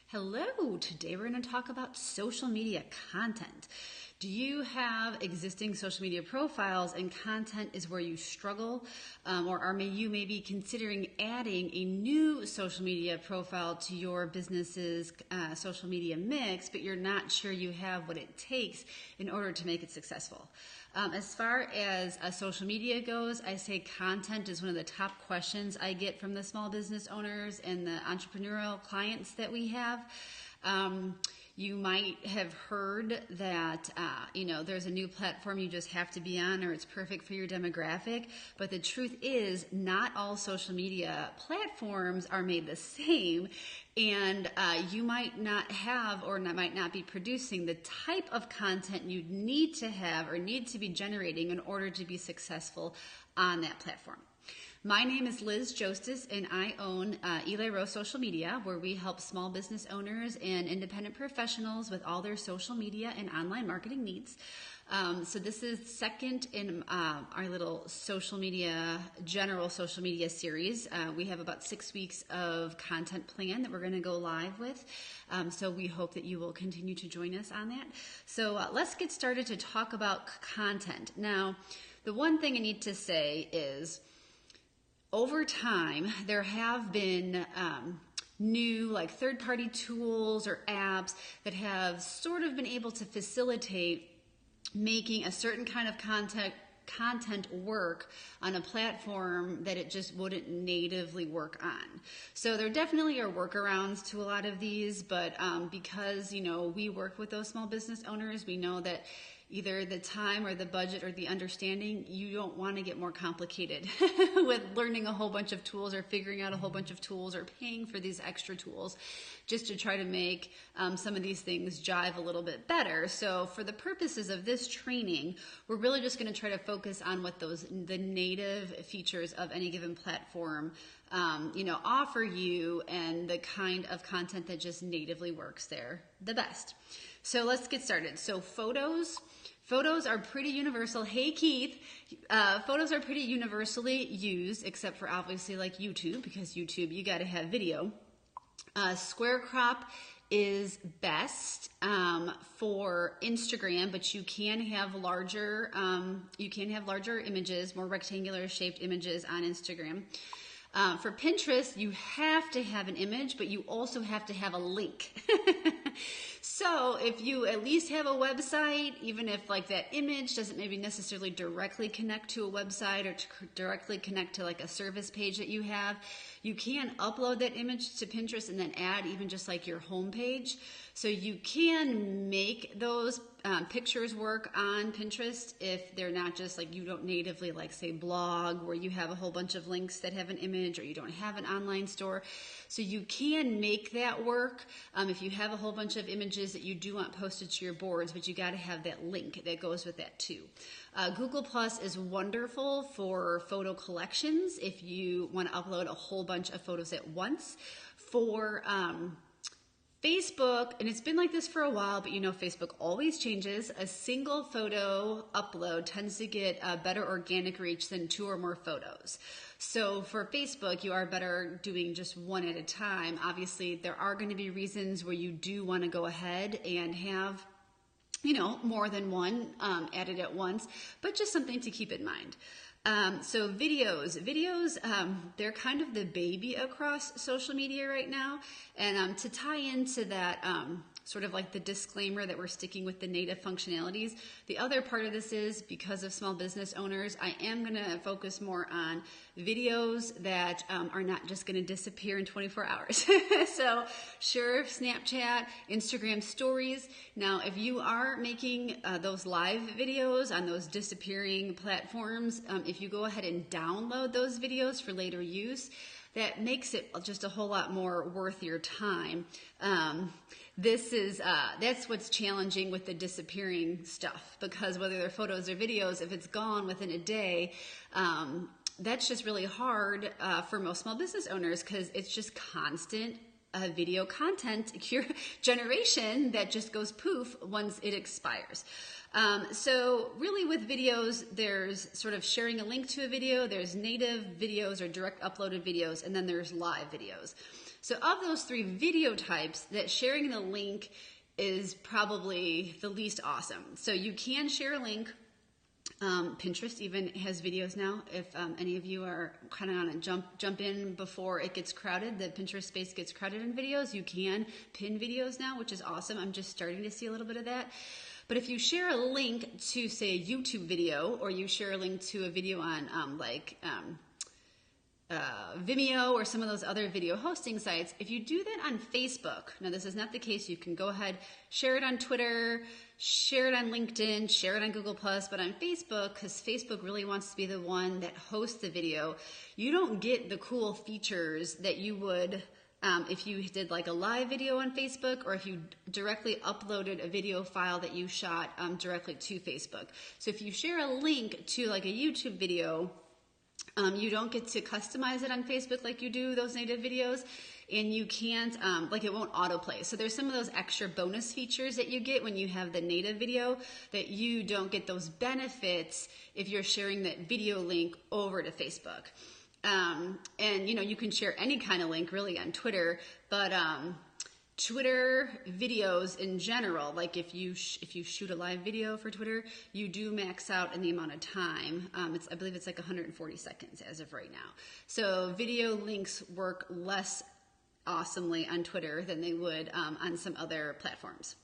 Hello, today we're going to talk about social media content. Do you have existing social media profiles and content is where you struggle? Or are you maybe considering adding a new social media profile to your business's social media mix, but you're not sure you have what it takes in order to make it successful? As far as social media goes, I say content is one of the top questions I get from the small business owners and the entrepreneurial clients that we have. You might have heard that, there's a new platform you just have to be on or it's perfect for your demographic. But the truth is not all social media platforms are made the same. And you might not have or might not be producing the type of content you need to have or need to be generating in order to be successful on that platform. My name is Liz Jostis, and I own Eli Rose Social Media, where we help small business owners and independent professionals with all their social media and online marketing needs. So this is second in our little general social media series. We have about 6 weeks of content plan that we're going to go live with. So we hope that you will continue to join us on that. So let's get started to talk about content. Now, the one thing I need to say is, over time, there have been new third-party tools or apps that have sort of been able to facilitate making a certain kind of content work on a platform that it just wouldn't natively work on. So there definitely are workarounds to a lot of these, but because we work with those small business owners, we know that either the time or the budget or the understanding, you don't want to get more complicated with learning a whole bunch of tools or figuring out a whole bunch of tools or paying for these extra tools just to try to make some of these things jive a little bit better. So for the purposes of this training, we're really just going to try to focus on what the native features of any given platform offer you and the kind of content that just natively works there the best. So let's get started. So Photos are pretty universal. Hey, Keith. Photos are pretty universally used, except for obviously like YouTube, because YouTube, you got to have video. Square crop is best for Instagram, but you can have larger images, more rectangular shaped images on Instagram. For Pinterest, you have to have an image, but you also have to have a link. So if you at least have a website, even if that image doesn't maybe necessarily directly connect to a website or directly connect to a service page that you have, you can upload that image to Pinterest and then add even just your home page. So you can make those pictures work on Pinterest if they're not just you don't natively say blog where you have a whole bunch of links that have an image, or you don't have an online store. So you can make that work if you have a whole bunch of images that you do want posted to your boards, but you got to have that link that goes with that too. Google Plus is wonderful for photo collections if you want to upload a whole bunch of photos at once. For Facebook, and it's been like this for a while, but Facebook always changes. A single photo upload tends to get a better organic reach than 2 or more photos. So for Facebook, you are better doing just one at a time. Obviously, there are going to be reasons where you do want to go ahead and have more than one added at once, but just something to keep in mind. So videos, they're kind of the baby across social media right now. And to tie into that, sort of the disclaimer that we're sticking with the native functionalities, the other part of this is, because of small business owners, I am going to focus more on videos that are not just going to disappear in 24 hours. So sure, Snapchat, Instagram stories. Now, if you are making those live videos on those disappearing platforms, if you go ahead and download those videos for later use, that makes it just a whole lot more worth your time. That's what's challenging with the disappearing stuff, because whether they're photos or videos, if it's gone within a day, that's just really hard for most small business owners, because it's just constant video content generation that just goes poof once it expires. So really with videos, there's sort of sharing a link to a video, there's native videos or direct uploaded videos, and then there's live videos. So of those three video types, that sharing the link is probably the least awesome. So you can share a link. Pinterest even has videos now. If any of you are kind of on a jump in before it gets crowded, the Pinterest space gets crowded in videos, you can pin videos now, which is awesome. I'm just starting to see a little bit of that. But if you share a link to, say, a YouTube video, or you share a link to a video on Vimeo or some of those other video hosting sites, if you do that on Facebook, now this is not the case, you can go ahead, share it on Twitter, share it on LinkedIn, share it on Google+, but on Facebook, because Facebook really wants to be the one that hosts the video, you don't get the cool features that you would if you did like a live video on Facebook, or if you directly uploaded a video file that you shot directly to Facebook. So if you share a link to like a YouTube video, you don't get to customize it on Facebook like you do those native videos, and you can't, like it won't autoplay. So there's some of those extra bonus features that you get when you have the native video that you don't get those benefits if you're sharing that video link over to Facebook. And you can share any kind of link really on Twitter, but Twitter videos in general, like if you shoot a live video for Twitter, you do max out in the amount of time. I believe it's like 140 seconds as of right now. So video links work less awesomely on Twitter than they would on some other platforms.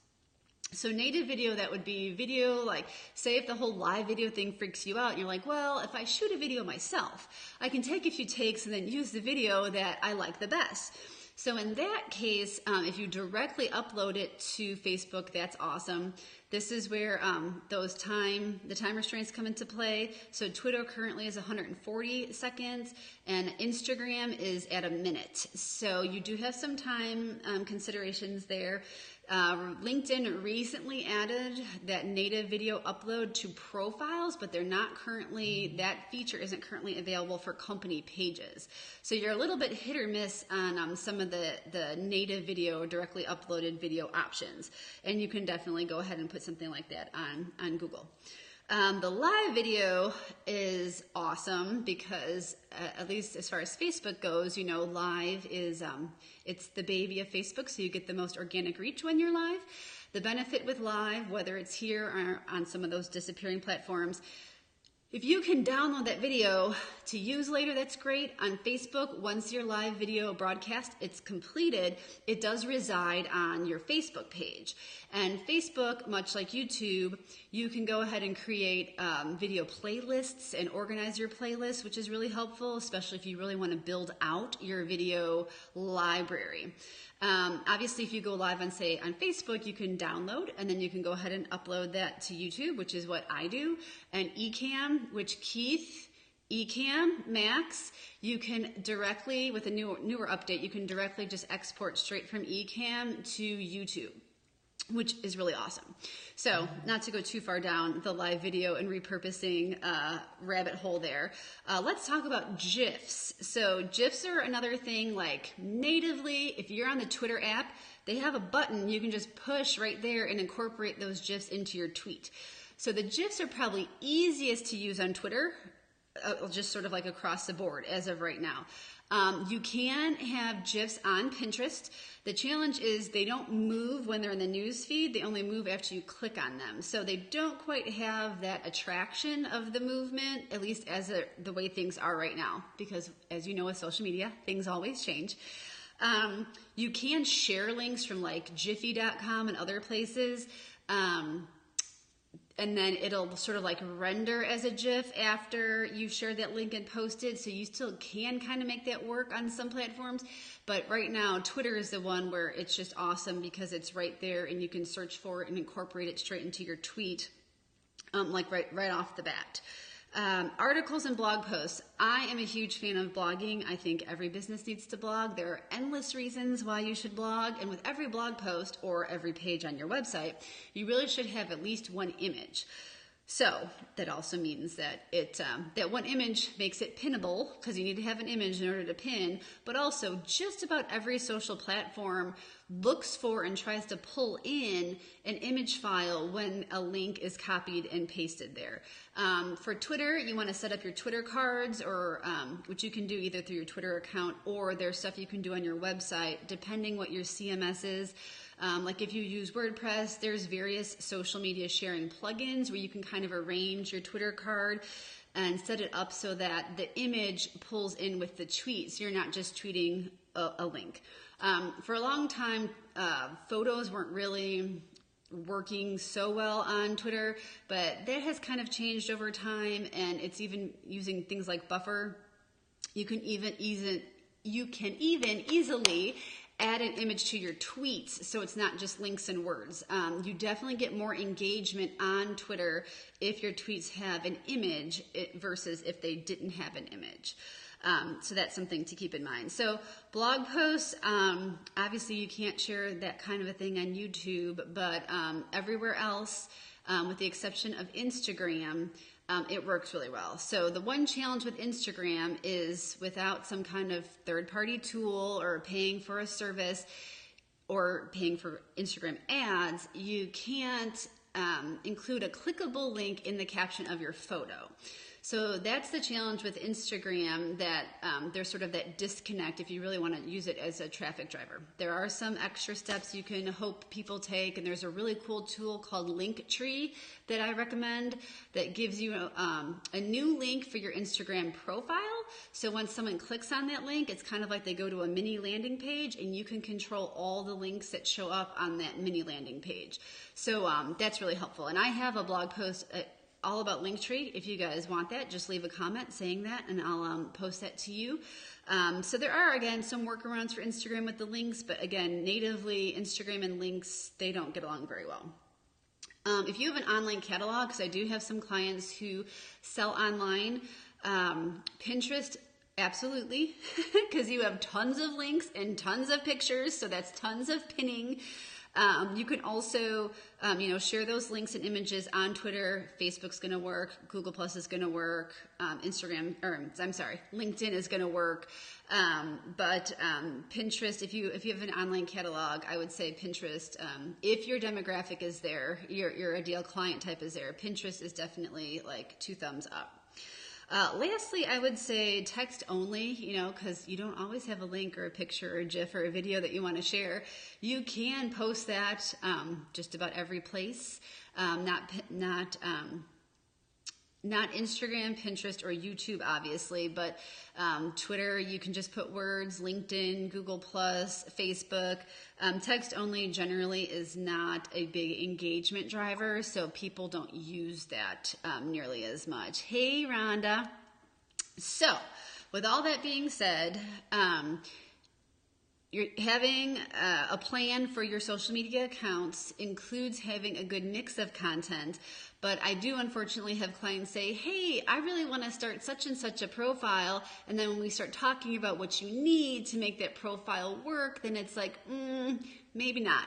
So native video, that would be video, like say if the whole live video thing freaks you out and you're like, well, if I shoot a video myself, I can take a few takes and then use the video that I like the best. So in that case, if you directly upload it to Facebook, that's awesome. This is where the time restraints come into play. So Twitter currently is 140 seconds and Instagram is at a minute. So you do have some time considerations there. LinkedIn recently added that native video upload to profiles, but that feature isn't currently available for company pages. So you're a little bit hit or miss on some of the native video or directly uploaded video options. And you can definitely go ahead and put something like that on Google. The live video is awesome because, at least as far as Facebook goes, live is, it's the baby of Facebook, so you get the most organic reach when you're live. The benefit with live, whether it's here or on some of those disappearing platforms, if you can download that video to use later, that's great. On Facebook, once your live video broadcast, it's completed, it does reside on your Facebook page. And Facebook, much like YouTube, you can go ahead and create video playlists and organize your playlists, which is really helpful, especially if you really want to build out your video library. Obviously, if you go live on Facebook, you can download and then you can go ahead and upload that to YouTube, which is what I do. And Ecamm, which Ecamm Max, you can directly, with a newer update, you can directly just export straight from Ecamm to YouTube, which is really awesome. So not to go too far down the live video and repurposing rabbit hole there, let's talk about GIFs. So GIFs are another thing, like natively, if you're on the Twitter app, they have a button you can just push right there and incorporate those GIFs into your tweet. So the GIFs are probably easiest to use on Twitter, just sort of like across the board as of right now. You can have GIFs on Pinterest. The challenge is they don't move when they're in the news feed. They only move after you click on them. So they don't quite have that attraction of the movement, at least as the way things are right now. Because as you know with social media, things always change. You can share links from like Jiffy.com and other places. And then it'll sort of like render as a GIF after you've shared that link and posted. So you still can kind of make that work on some platforms. But right now, Twitter is the one where it's just awesome because it's right there and you can search for it and incorporate it straight into your tweet, like right off the bat. Articles and blog posts. I am a huge fan of blogging. I think every business needs to blog. There are endless reasons why you should blog. And with every blog post or every page on your website, you really should have at least one image. So that also means that that one image makes it pinnable because you need to have an image in order to pin, but also just about every social platform looks for and tries to pull in an image file when a link is copied and pasted there. For Twitter, you want to set up your Twitter cards, or which you can do either through your Twitter account, or there's stuff you can do on your website, depending what your CMS is. Like if you use WordPress, there's various social media sharing plugins where you can kind of arrange your Twitter card and set it up so that the image pulls in with the tweet, so you're not just tweeting a link. For a long time, photos weren't really working so well on Twitter, but that has kind of changed over time, and it's even using things like buffer. You can even easily add an image to your tweets, so it's not just links and words. You definitely get more engagement on Twitter if your tweets have an image versus if they didn't have an image. So that's something to keep in mind. So blog posts, obviously you can't share that kind of a thing on YouTube, but everywhere else, with the exception of Instagram, it works really well. So the one challenge with Instagram is without some kind of third-party tool or paying for a service or paying for Instagram ads, you can't include a clickable link in the caption of your photo. So that's the challenge with Instagram, that there's sort of that disconnect if you really want to use it as a traffic driver. There are some extra steps you can hope people take, and there's a really cool tool called Linktree that I recommend that gives you a new link for your Instagram profile. So when someone clicks on that link, it's kind of like they go to a mini landing page, and you can control all the links that show up on that mini landing page. So that's really helpful. And I have a blog post all about Linktree. If you guys want that, just leave a comment saying that, and I'll post that to you. So there are, again, some workarounds for Instagram with the links, but again, natively, Instagram and links, they don't get along very well. If you have an online catalog, because I do have some clients who sell online, Pinterest, absolutely, because you have tons of links and tons of pictures, so that's tons of pinning. You can also, share those links and images on Twitter. Facebook's going to work. Google Plus is going to work. LinkedIn is going to work. But Pinterest, if you have an online catalog, I would say Pinterest. If your demographic is there, your ideal client type is there, Pinterest is definitely like 2 thumbs up. Lastly, I would say text only, because you don't always have a link or a picture or a GIF or a video that you want to share. You can post that just about every place, not Instagram, Pinterest, or YouTube, obviously, but Twitter, you can just put words, LinkedIn, Google Plus, Facebook. Text only generally is not a big engagement driver, so people don't use that nearly as much. Hey, Rhonda. So, with all that being said, you're having a plan for your social media accounts includes having a good mix of content, but I do unfortunately have clients say, hey, I really want to start such and such a profile, and then when we start talking about what you need to make that profile work, then it's like, maybe not.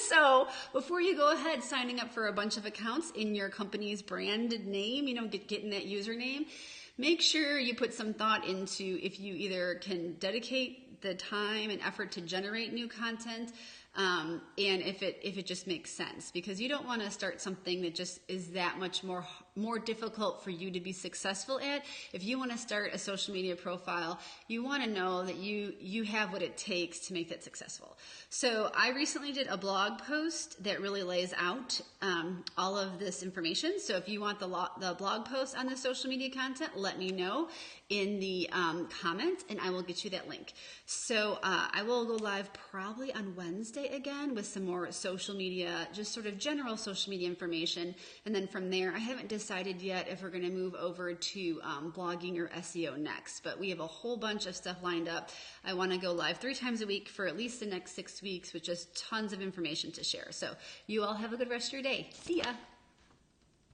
So before you go ahead signing up for a bunch of accounts in your company's branded name, getting that username, make sure you put some thought into if you either can dedicate the time and effort to generate new content, and if it just makes sense, because you don't want to start something that just is that much more difficult for you to be successful at. If you want to start a social media profile, you want to know that you have what it takes to make that successful. So I recently did a blog post that really lays out all of this information. So if you want the blog post on the social media content, let me know in the comment, and I will get you that link. So I will go live probably on Wednesday again with some more social media, just sort of general social media information. And then from there, I haven't decided yet if we're going to move over to blogging or SEO next, but we have a whole bunch of stuff lined up. I want to go live 3 times a week for at least the next 6 weeks with just tons of information to share. So you all have a good rest of your day. See ya.